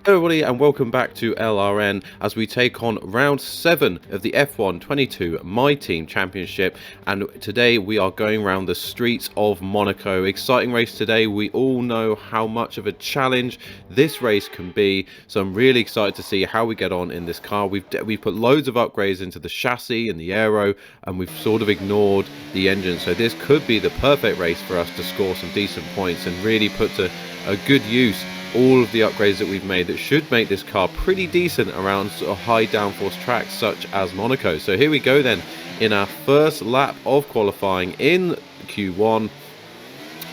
Hello everybody and welcome back to LRN as we take on round 7 of the F1 22 My Team Championship, and today we are going around the streets of Monaco. Exciting race today. We all know how much of a challenge this race can be, so I'm really excited to see how we get on in this car. We've put loads of upgrades into the chassis and the aero, and we've sort of ignored the engine, so this could be the perfect race for us to score some decent points and really put to a good use all of the upgrades that we've made that should make this car pretty decent around sort of high downforce tracks such as Monaco. So here we go then in our first lap of qualifying in Q1,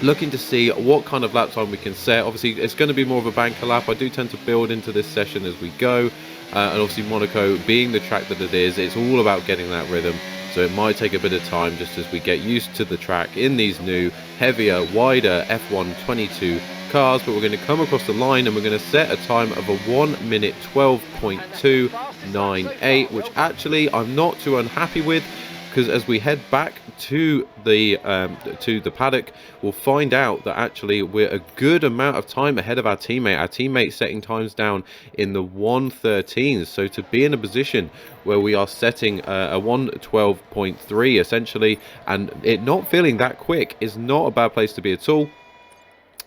looking to see what kind of lap time we can set. Obviously it's going to be more of a banker lap. I do tend to build into this session as we go, and obviously Monaco being the track that it is, it's all about getting that rhythm. So it might take a bit of time just as we get used to the track in these new, heavier, wider F1 22 cars. But we're going to come across the line and we're going to set a time of a 1 minute 12.298, which actually I'm not too unhappy with, because as we head back to the paddock, we'll find out that actually we're a good amount of time ahead of our teammate. Our teammate setting times down in the 1:13s, so to be in a position where we are setting a 1:12.3 essentially, and it not feeling that quick is not a bad place to be at all.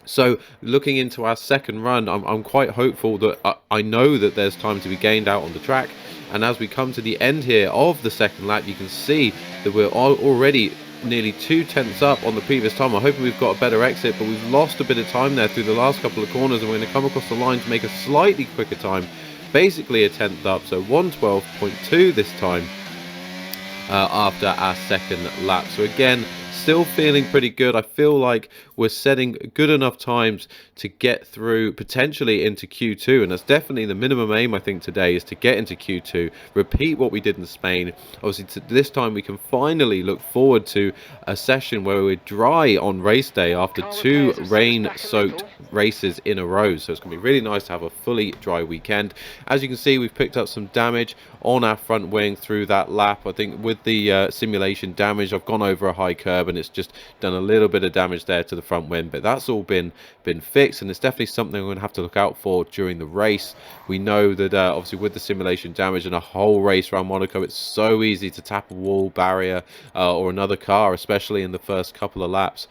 So looking into our second run, I'm quite hopeful that I know that there's time to be gained out on the track. And as we come to the end here of the second lap, you can see that we're already nearly 2/10 up on the previous time. I'm hoping we've got a better exit, but we've lost a bit of time there through the last couple of corners, and we're going to come across the line to make a slightly quicker time, basically a 10th up, so 1:12.2 this time after our second lap. So again, still feeling pretty good. I feel like we're setting good enough times to get through potentially into Q2, and that's definitely the minimum aim I think today, is to get into Q2, repeat what we did in Spain. Obviously this time we can finally look forward to a session where we're dry on race day after 2 rain-soaked races in a row, so it's going to be really nice to have a fully dry weekend. As you can see, we've picked up some damage on our front wing through that lap. I think with the simulation damage, I've gone over a high curb and it's just done a little bit of damage there to the front wing, but that's all been fixed, and it's definitely something we're going to have to look out for during the race. We know that obviously with the simulation damage and a whole race around Monaco, it's so easy to tap a wall, barrier, or another car, especially in the first couple of laps.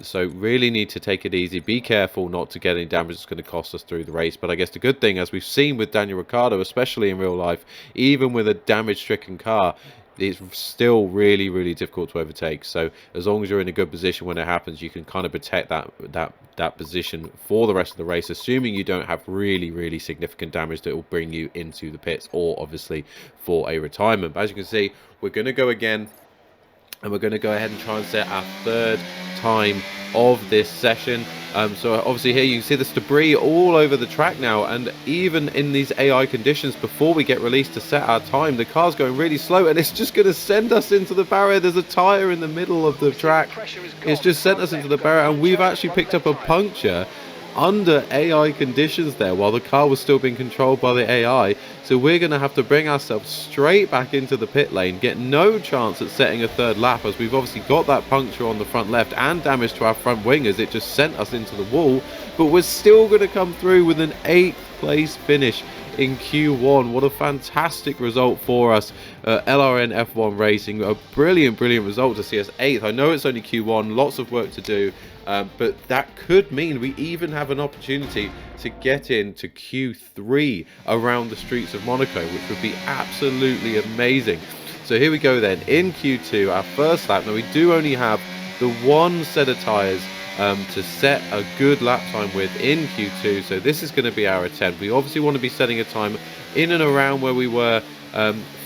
So really need to take it easy, be careful not to get any damage that's going to cost us through the race. But I guess the good thing, as we've seen with Daniel Ricciardo, especially in real life, even with a damage-stricken car, it's still really difficult to overtake. So as long as you're in a good position when it happens, you can kind of protect that position for the rest of the race, assuming you don't have really significant damage that will bring you into the pits or obviously for a retirement. But as you can see, we're going to go again, and we're going to go ahead and try and set our third time of this session. So obviously here you can see there's debris all over the track now, and even in these AI conditions before we get released to set our time, the car's going really slow and it's just going to send us into the barrier. There's a tyre in the middle of the track. It's just sent us into the barrier, and we've actually picked up a puncture under AI conditions there while the car was still being controlled by the AI. So we're going to have to bring ourselves straight back into the pit lane, get no chance at setting a third lap, as we've obviously got that puncture on the front left and damage to our front wing as it just sent us into the wall. But we're still going to come through with an 8th place finish in Q1. What a fantastic result for us. LRN F1 Racing, a brilliant result to see us 8th. I know it's only Q1, lots of work to do, but that could mean we even have an opportunity to get into Q3 around the streets of Monaco, which would be absolutely amazing. So here we go then, in Q2, our first lap. Now we do only have the one set of tyres to set a good lap time with in Q2, so this is going to be our attempt. We obviously want to be setting a time in and around where we were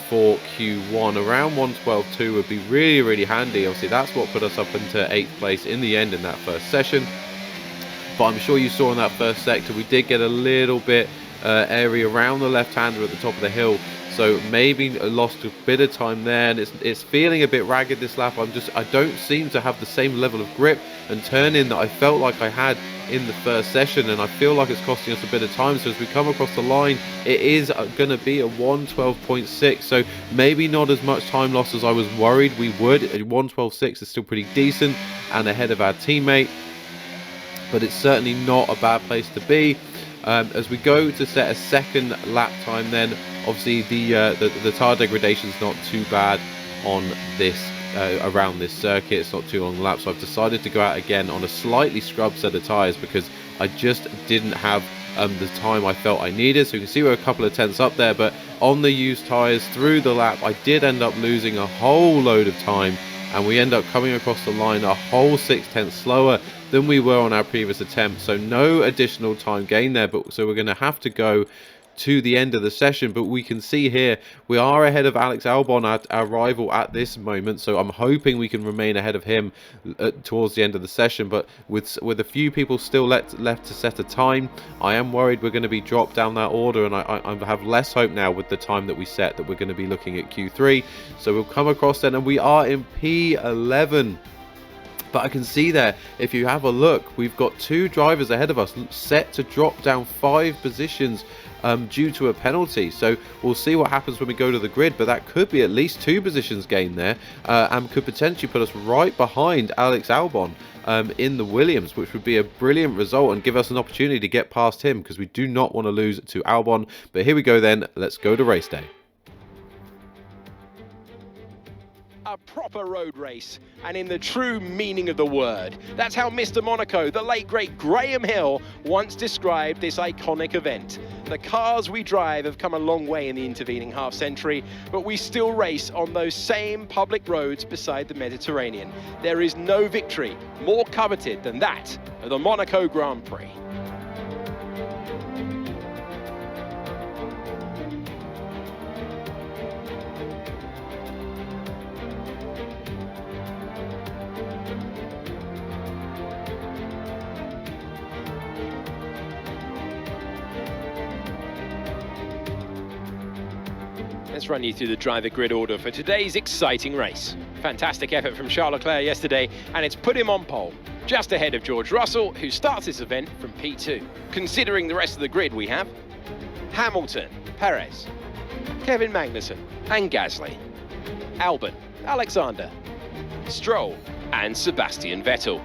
for Q1. Around 1:12.2 would be really handy. Obviously that's what put us up into 8th place in the end in that first session, but I'm sure you saw in that first sector we did get a little bit area around the left-hander at the top of the hill, so maybe lost a bit of time there, and it's feeling a bit ragged this lap. I don't seem to have the same level of grip and turn in that I felt like I had in the first session, and I feel like it's costing us a bit of time. So as we come across the line, it is going to be a 1:12.6, so maybe not as much time loss as I was worried we would. 1:12.6 is still pretty decent and ahead of our teammate, but it's certainly not a bad place to be. As we go to set a second lap time, then obviously the tire degradation is not too bad on this around this circuit. It's not too long lap, so I've decided to go out again on a slightly scrubbed set of tires because I just didn't have the time I felt I needed. So you can see we're a couple of tenths up there, but on the used tires through the lap I did end up losing a whole load of time, and we end up coming across the line a whole 6/10 slower than we were on our previous attempt. So no additional time gain there, but so we're going to have to go to the end of the session. But we can see here we are ahead of Alex Albon, our rival, at this moment, so I'm hoping we can remain ahead of him towards the end of the session. But with a few people still left to set a time, I am worried we're going to be dropped down that order, and I have less hope now with the time that we set that we're going to be looking at Q3. So we'll come across then, and we are in P11. But I can see there, if you have a look, we've got 2 drivers ahead of us set to drop down 5 positions due to a penalty. So we'll see what happens when we go to the grid, but that could be at least 2 positions gained there, and could potentially put us right behind Alex Albon in the Williams, which would be a brilliant result and give us an opportunity to get past him, because we do not want to lose to Albon. But here we go then, let's go to race day. A proper road race, and in the true meaning of the word. That's how Mr. Monaco, the late great Graham Hill, once described this iconic event. The cars we drive have come a long way in the intervening half-century, but we still race on those same public roads beside the Mediterranean. There is no victory more coveted than that of the Monaco Grand Prix. Let's run you through the driver grid order for today's exciting race. Fantastic effort from Charles Leclerc yesterday, and it's put him on pole, just ahead of George Russell, who starts this event from P2. Considering the rest of the grid, we have Hamilton, Perez, Kevin Magnussen and Gasly, Albon, Alexander, Stroll and Sebastian Vettel,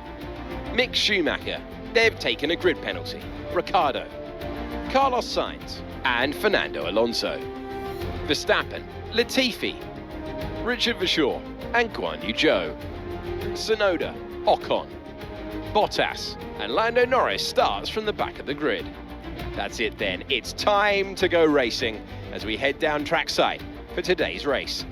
Mick Schumacher, they've taken a grid penalty, Ricciardo, Carlos Sainz and Fernando Alonso, Verstappen, Latifi, Richard Verschoor and Guan Yu Zhou, Tsunoda, Ocon, Bottas and Lando Norris starts from the back of the grid. That's it then, it's time to go racing as we head down trackside for today's race.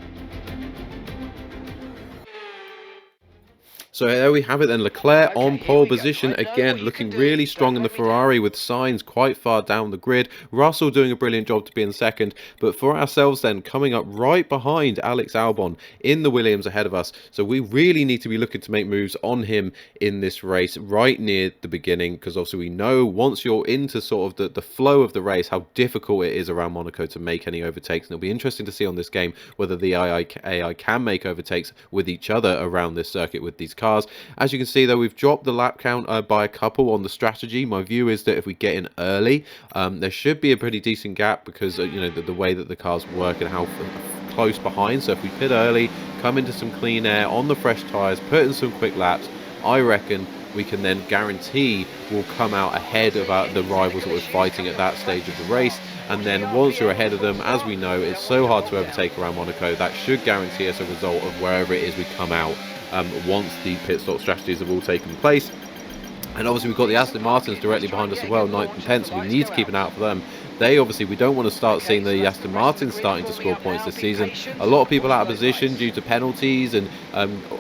So there we have it then, Leclerc on pole position again, looking really strong in the Ferrari with Sainz quite far down the grid. Russell doing a brilliant job to be in second, but for ourselves then, coming up right behind Alex Albon in the Williams ahead of us. So we really need to be looking to make moves on him in this race right near the beginning, because obviously we know once you're into sort of the flow of the race how difficult it is around Monaco to make any overtakes. And it'll be interesting to see on this game whether the AI can make overtakes with each other around this circuit with these cars. As you can see though, we've dropped the lap count by a couple on the strategy. My view is that if we get in early, there should be a pretty decent gap, because you know the way that the cars work and how close behind. So if we pit early, come into some clean air on the fresh tyres, put in some quick laps, I reckon we can then guarantee we'll come out ahead of the rivals that we're fighting at that stage of the race. And then once you're ahead of them, as we know, it's so hard to overtake around Monaco, that should guarantee us a result of wherever it is we come out once the pit stop strategies have all taken place. And obviously we've got the Aston Martins directly behind us as well, 9th and 10th, so we need to keep an eye out for them. They obviously, we don't want to start seeing the Aston Martins starting to score points this season. A lot of people out of position due to penalties and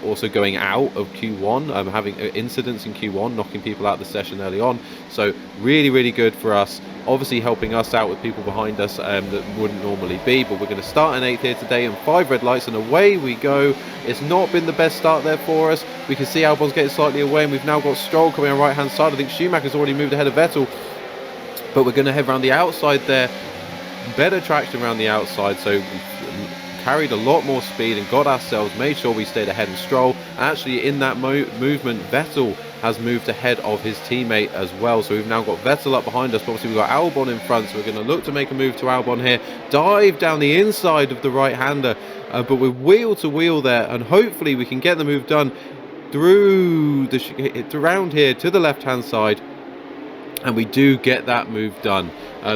also going out of Q1, having incidents in Q1, knocking people out of the session early on. So really, really good for us. Obviously helping us out with people behind us that wouldn't normally be, but we're going to start in 8th here today and 5 red lights, and away we go. It's not been the best start there for us. We can see Albon's getting slightly away, and we've now got Stroll coming on right hand side. I think Schumacher's already moved ahead of Vettel, but we're going to head around the outside there. Better traction around the outside, so we carried a lot more speed and got ourselves, made sure we stayed ahead of Stroll. Actually in that movement, Vettel has moved ahead of his teammate as well, so we've now got Vettel up behind us, but obviously we've got Albon in front, so we're going to look to make a move to Albon here, dive down the inside of the right-hander, but we're wheel to wheel there, and hopefully we can get the move done through around here to the left-hand side. and we do get that move done.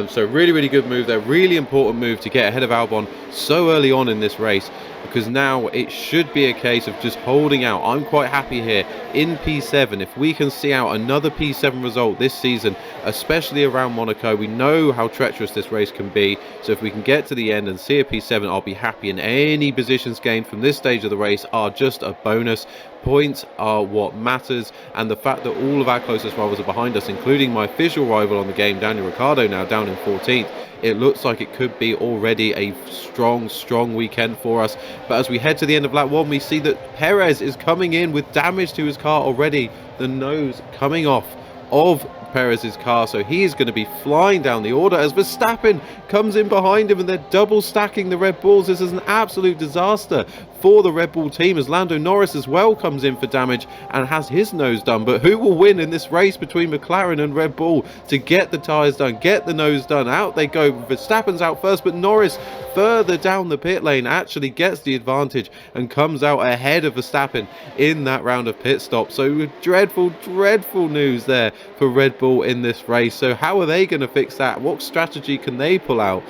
So really good move there, really important move to get ahead of Albon so early on in this race, because now it should be a case of just holding out. I'm quite happy here in P7. If we can see out another P7 result this season, especially around Monaco, we know how treacherous this race can be. So if we can get to the end and see a P7, I'll be happy, and any positions gained from this stage of the race are just a bonus. Points are what matters, and the fact that all of our closest rivals are behind us, including my official rival on the game, Daniel Ricciardo, now down in 14th, it looks like it could be already a strong weekend for us. But as we head to the end of lap 1, we see that Perez is coming in with damage to his car already, the nose coming off of Perez's car, so he is going to be flying down the order as Verstappen comes in behind him, and they're double stacking the Red Bulls. This is an absolute disaster for the Red Bull team, as Lando Norris as well comes in for damage and has his nose done. But who will win in this race between McLaren and Red Bull to get the tyres done, get the nose done? Out they go. Verstappen's out first, but Norris further down the pit lane actually gets the advantage and comes out ahead of Verstappen in that round of pit stop. So dreadful news there for Red Bull in this race. So how are they going to fix that? What strategy can they pull out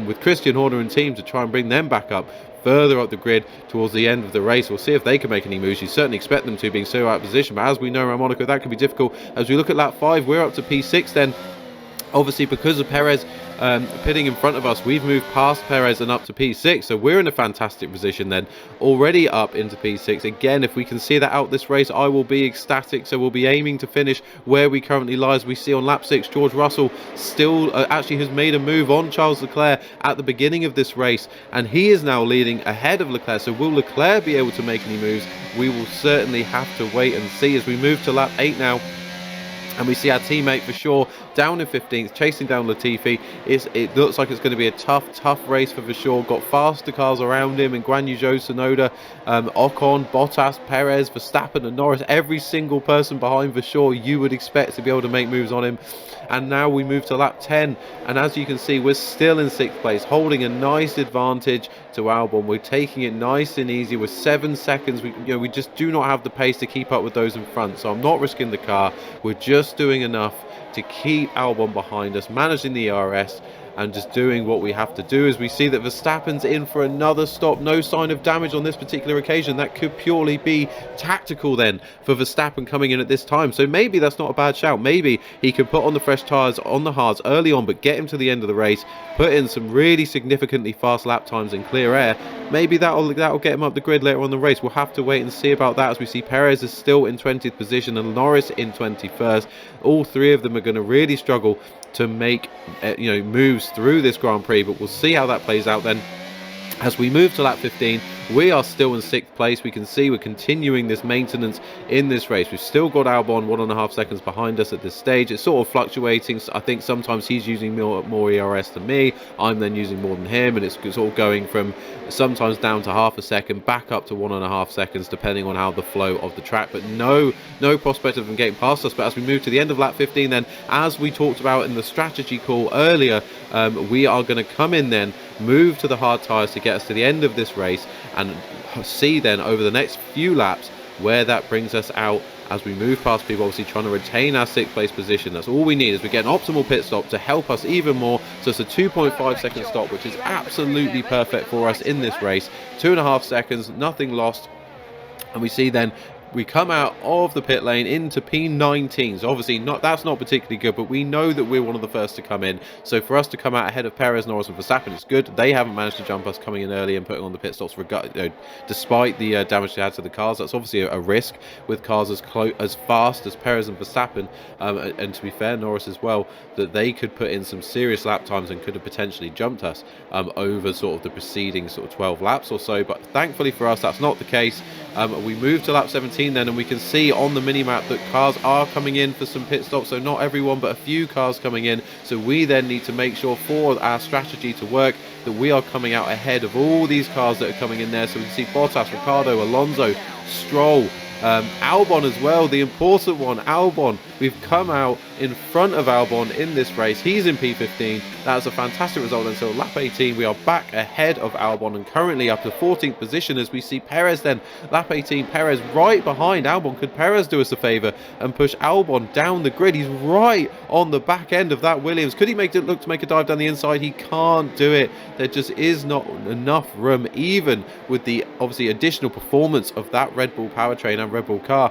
with Christian Horner and team to try and bring them back up further up the grid towards the end of the race? We'll see if they can make any moves. You certainly expect them to, being so out of position, but as we know around Monaco, that can be difficult. As we look at lap 5, we're up to P6 then. Obviously, because of Perez pitting in front of us, we've moved past Perez and up to P6, so we're in a fantastic position then, already up into P6. Again, if we can see that out this race, I will be ecstatic. So we'll be aiming to finish where we currently lie. As we see on lap 6, George Russell still actually has made a move on Charles Leclerc at the beginning of this race, and he is now leading ahead of Leclerc. So will Leclerc be able to make any moves? We will certainly have to wait and see. As we move to lap 8 now, and we see our teammate for sure down in 15th, chasing down Latifi. It looks like it's going to be a tough race for Vershaw. Got faster cars around him, and Guan Yu Zhou, Tsunoda, Ocon, Bottas, Perez, Verstappen and Norris. Every single person behind Vershaw you would expect to be able to make moves on him. And now we move to lap 10, and as you can see, we're still in 6th place, holding a nice advantage to Albon. We're taking it nice and easy with 7 seconds. We just do not have the pace to keep up with those in front, so I'm not risking the car. We're just doing enough to keep Albon behind us, managing the ERS and just doing what we have to do. As we see that Verstappen's in for another stop, no sign of damage on this particular occasion. That could purely be tactical then for Verstappen coming in at this time, so maybe that's not a bad shout. Maybe he can put on the fresh tyres on the hards early on, but get him to the end of the race, put in some really significantly fast lap times in clear air. Maybe that'll get him up the grid later on in the race. We'll have to wait and see about that, as we see Perez is still in 20th position and Norris in 21st. All three of them are going to really struggle to make moves through this Grand Prix, but we'll see how that plays out then. As we move to lap 15, we are still in 6th place. We can see we're continuing this maintenance in this race. We've still got Albon 1.5 seconds behind us at this stage. It's sort of fluctuating. I think sometimes he's using more ERS than me. I'm then using more than him, and it's all going from sometimes down to half a second, back up to 1.5 seconds, depending on how the flow of the track. But no prospect of them getting past us. But as we move to the end of lap 15 then, as we talked about in the strategy call earlier, we are going to come in then, move to the hard tyres to get us to the end of this race, and see then over the next few laps where that brings us out as we move past people, obviously trying to retain our 6th place position. That's all we need, is we get an optimal pit stop to help us even more. So it's a 2.5 second stop, which is absolutely perfect for us in this race. 2.5 seconds, nothing lost. And we see then we come out of the pit lane into P19. So obviously that's not particularly good, but we know that we're one of the first to come in. So for us to come out ahead of Perez, Norris and Verstappen is good. They haven't managed to jump us coming in early and putting on the pit stops despite the damage they had to the cars. That's obviously a risk with cars as fast as Perez and Verstappen, and to be fair, Norris as well, that they could put in some serious lap times and could have potentially jumped us over sort of the preceding sort of 12 laps or so. But thankfully for us, that's not the case. We move to lap 17 then, and we can see on the mini-map that cars are coming in for some pit stops. So not everyone, but a few cars coming in. So we then need to make sure for our strategy to work that we are coming out ahead of all these cars that are coming in there. So we can see Bottas, Ricciardo, Alonso, Stroll, Albon as well, the important one, Albon. We've come out in front of Albon in this race. He's in P15. That's a fantastic result. And so lap 18, we are back ahead of Albon and currently up to 14th position as we see Perez then. Lap 18, Perez right behind Albon. Could Perez do us a favour and push Albon down the grid? He's right on the back end of that Williams. Could he look to make a dive down the inside? He can't do it. There just is not enough room, even with the obviously additional performance of that Red Bull powertrain and Red Bull car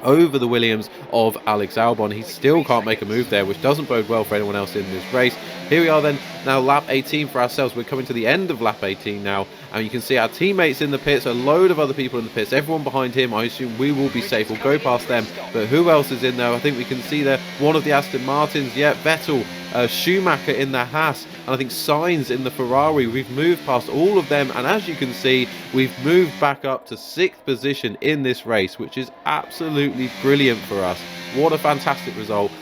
over the Williams of Alex Albon. He still can't make a move there, which doesn't bode well for anyone else in this race. Here we are then, now lap 18 for ourselves. We're coming to the end of lap 18 now, and you can see our teammates in the pits, a load of other people in the pits, everyone behind him. I assume we will be safe, we'll go past them, but who else is in there? I think we can see there one of the Aston Martins, yeah, Vettel, Schumacher in the Haas, and I think Sainz in the Ferrari. We've moved past all of them, and as you can see, we've moved back up to 6th position in this race, which is absolutely brilliant for us. What a fantastic result.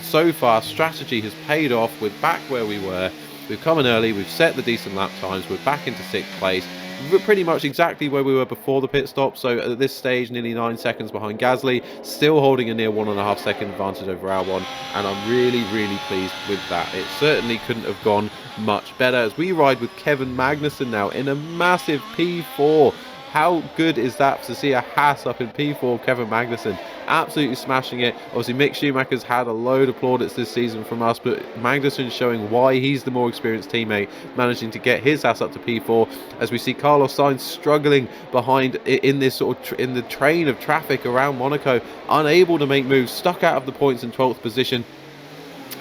So far, strategy has paid off. We're back where we were. We've come in early, we've set the decent lap times, we're back into 6th place. We're pretty much exactly where we were before the pit stop, so at this stage nearly 9 seconds behind Gasly, still holding a near 1.5 second advantage over Albon, and I'm really pleased with that. It certainly couldn't have gone much better as we ride with Kevin Magnussen now in a massive P4. How good is that to see a Haas up in P4, Kevin Magnussen absolutely smashing it. Obviously Mick Schumacher's had a load of plaudits this season from us, but Magnussen showing why he's the more experienced teammate, managing to get his Haas up to P4 as we see Carlos Sainz struggling behind in this sort of in the train of traffic around Monaco, unable to make moves, stuck out of the points in 12th position.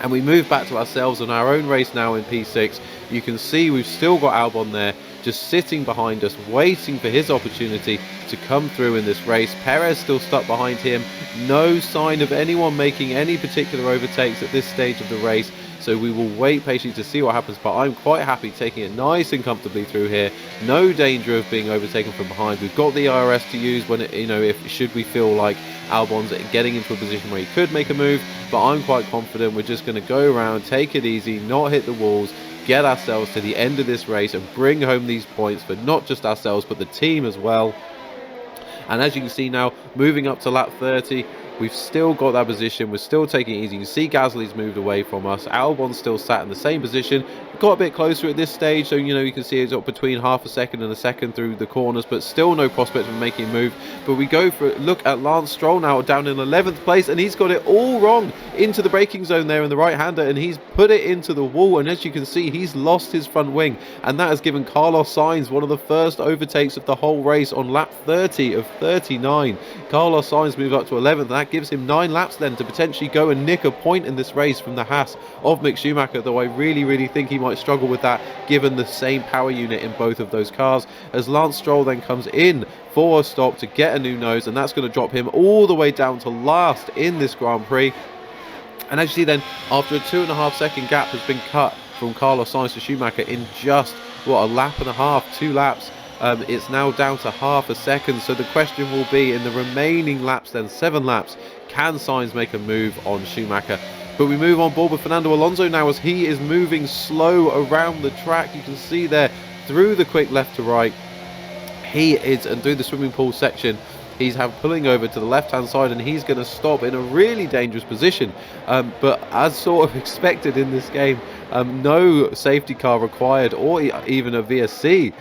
And we move back to ourselves on our own race now in P6. You can see we've still got Albon there, just sitting behind us, waiting for his opportunity to come through in this race. Perez still stuck behind him. No sign of anyone making any particular overtakes at this stage of the race. So we will wait patiently to see what happens, but I'm quite happy taking it nice and comfortably through here. No danger of being overtaken from behind. We've got the IRS to use when it, if should we feel like Albon's getting into a position where he could make a move, but I'm quite confident we're just going to go around, take it easy, not hit the walls, get ourselves to the end of this race and bring home these points for not just ourselves but the team as well. And as you can see now, moving up to lap 30, we've still got that position. We're still taking it easy. You can see Gasly's moved away from us. Albon's still sat in the same position. Got a bit closer at this stage, so you can see it's up between half a second and a second through the corners, but still no prospect of making a move. But we go for look at Lance Stroll now down in 11th place, and he's got it all wrong into the braking zone there in the right-hander, and he's put it into the wall. And as you can see, he's lost his front wing, and that has given Carlos Sainz one of the first overtakes of the whole race on lap 30 of 39. Carlos Sainz moved up to 11th, and that gives him 9 laps then to potentially go and nick a point in this race from the Haas of Mick Schumacher, though I really think he might struggle with that given the same power unit in both of those cars, as Lance Stroll then comes in for a stop to get a new nose, and that's going to drop him all the way down to last in this Grand Prix. And as you see then, after a 2.5 second gap has been cut from Carlos Sainz to Schumacher in just a lap and a half, 2 laps, it's now down to half a second. So the question will be, in the remaining laps then, 7 laps, can Sainz make a move on Schumacher? But we move on board with Fernando Alonso now as he is moving slow around the track. You can see there through the quick left to right, he is, and through the swimming pool section, he's pulling over to the left hand side, and he's going to stop in a really dangerous position. But as sort of expected in this game, no safety car required or even a VSC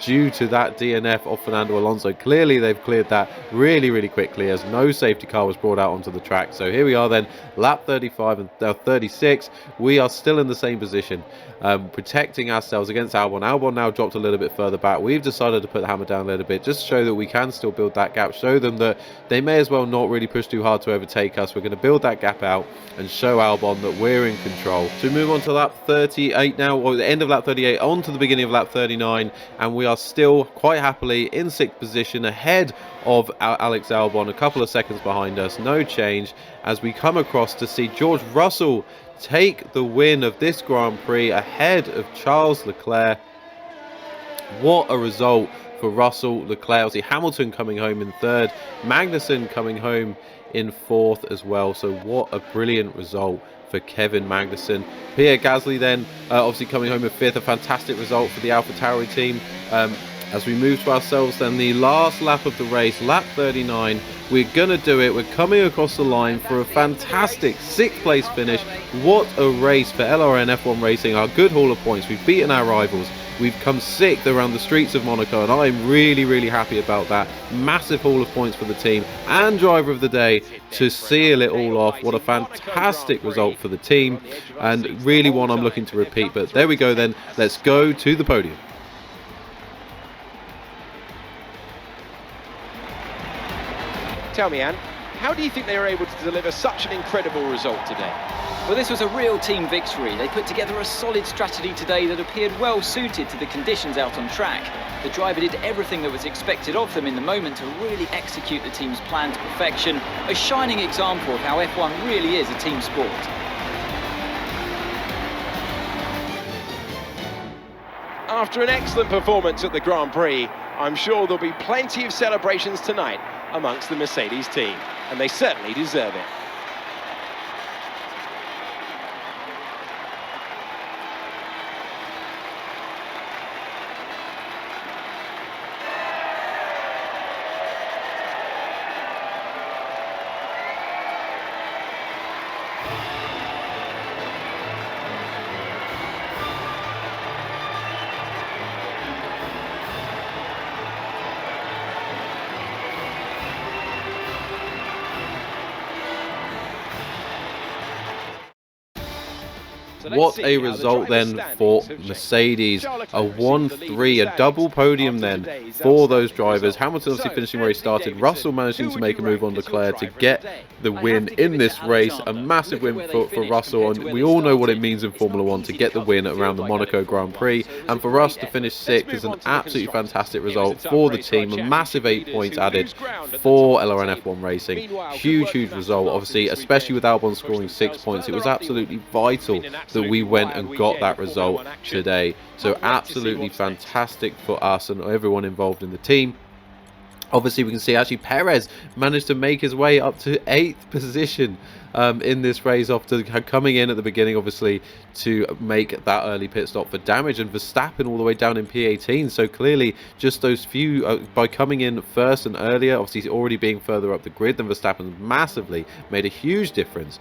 due to that DNF of Fernando Alonso. Clearly they've cleared that really quickly as no safety car was brought out onto the track. So here we are then, lap 35 and 36. We are still in the same position, protecting ourselves against Albon. Albon now dropped a little bit further back. We've decided to put the hammer down a little bit just to show that we can still build that gap, show them that they may as well not really push too hard to overtake us. We're going to build that gap out and show Albon that we're in control. So we move on to lap 38 now, or the end of lap 38 on to the beginning of lap 39, and we are still quite happily in 6th position ahead of Alex Albon, a couple of seconds behind us, no change, as we come across to see George Russell take the win of this Grand Prix ahead of Charles Leclerc. What a result for Russell, Leclerc. Obviously Hamilton coming home in 3rd, Magnussen coming home in 4th as well. So what a brilliant result for Kevin Magnussen. Pierre Gasly then obviously coming home in 5th, a fantastic result for the AlphaTauri team. as we move to ourselves then the last lap of the race, lap 39. We're gonna do it. We're coming across the line for a fantastic 6th place finish. What a race for LRN F1 Racing, our good haul of points. We've beaten our rivals. We've come 6th around the streets of Monaco, and I'm really happy about that. Massive haul of points for the team and driver of the day to seal it all off. What a fantastic result for the team, and really one I'm looking to repeat. But there we go then. Let's go to the podium. Tell me, Anne, how do you think they were able to deliver such an incredible result today? Well, this was a real team victory. They put together a solid strategy today that appeared well suited to the conditions out on track. The driver did everything that was expected of them in the moment to really execute the team's plan to perfection. A shining example of how F1 really is a team sport. After an excellent performance at the Grand Prix, I'm sure there'll be plenty of celebrations tonight amongst the Mercedes team, and they certainly deserve it. What a result then for Mercedes, a 1-3, a double podium then for those drivers. Hamilton obviously finishing where he started, Russell managing to make a move on Leclerc to get the win in this race, a massive win for Russell, and we all know what it means in Formula 1 to get the win around the Monaco Grand Prix, and for us to finish 6th is an absolutely fantastic result for the team, a massive 8 points added for LRN F1 Racing. Huge result, obviously, especially with Albon scoring 6 points. It was absolutely vital that we went and got that result today. So absolutely fantastic for us and everyone involved in the team. Obviously, we can see actually Perez managed to make his way up to 8th position in this race after coming in at the beginning, obviously, to make that early pit stop for damage, and Verstappen all the way down in P18. So clearly, just those few, by coming in first and earlier, obviously already being further up the grid than Verstappen, massively made a huge difference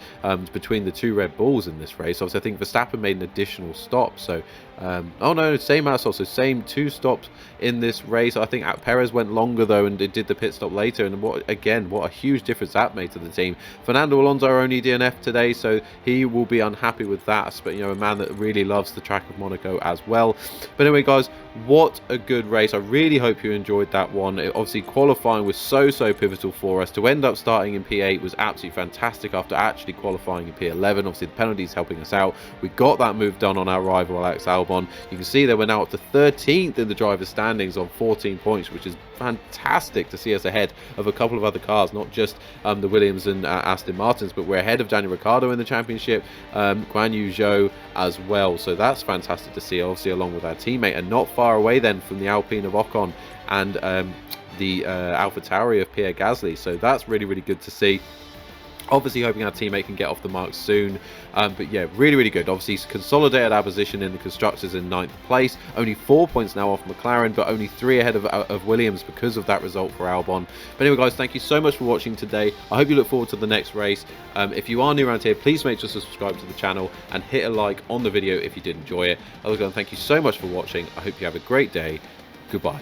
between the two Red Bulls in this race. Obviously, I think Verstappen made an additional stop. So, oh no, same as also, same 2 stops in this race. I think Perez went longer though, and it did the pit stop later. And what a huge difference that made to the team. Fernando Alonso, our only DNF today, so he will be unhappy with that. But you know, a man that really loves the track of Monaco as well. But anyway, guys, what a good race. I really hope you enjoyed that one. Obviously, qualifying was so pivotal for us. To end up starting in P8 was absolutely fantastic after actually qualifying in P11. Obviously, the penalties helping us out. We got that move done on our rival Alex Albon. You can see that we're now up to 13th in the driver's standings on 14 points, which is fantastic to see us ahead of a couple of other cars, not just the Williams and Aston Martins, but we're ahead of Daniel Ricciardo in the championship, Guan Yu Zhou as well. So that's fantastic to see, obviously, along with our teammate, and not far away then from the Alpine of Ocon and the AlphaTauri of Pierre Gasly. So that's really good to see. Obviously hoping our teammate can get off the mark soon, but yeah, really good. Obviously consolidated our position in the constructors in 9th place, only 4 points now off McLaren, but only 3 ahead of Williams because of that result for Albon. But anyway, guys, thank you so much for watching today. I hope you look forward to the next race. If you are new around here, please make sure to subscribe to the channel and hit a like on the video if you did enjoy it. Otherwise, thank you so much for watching. I hope you have a great day. Goodbye.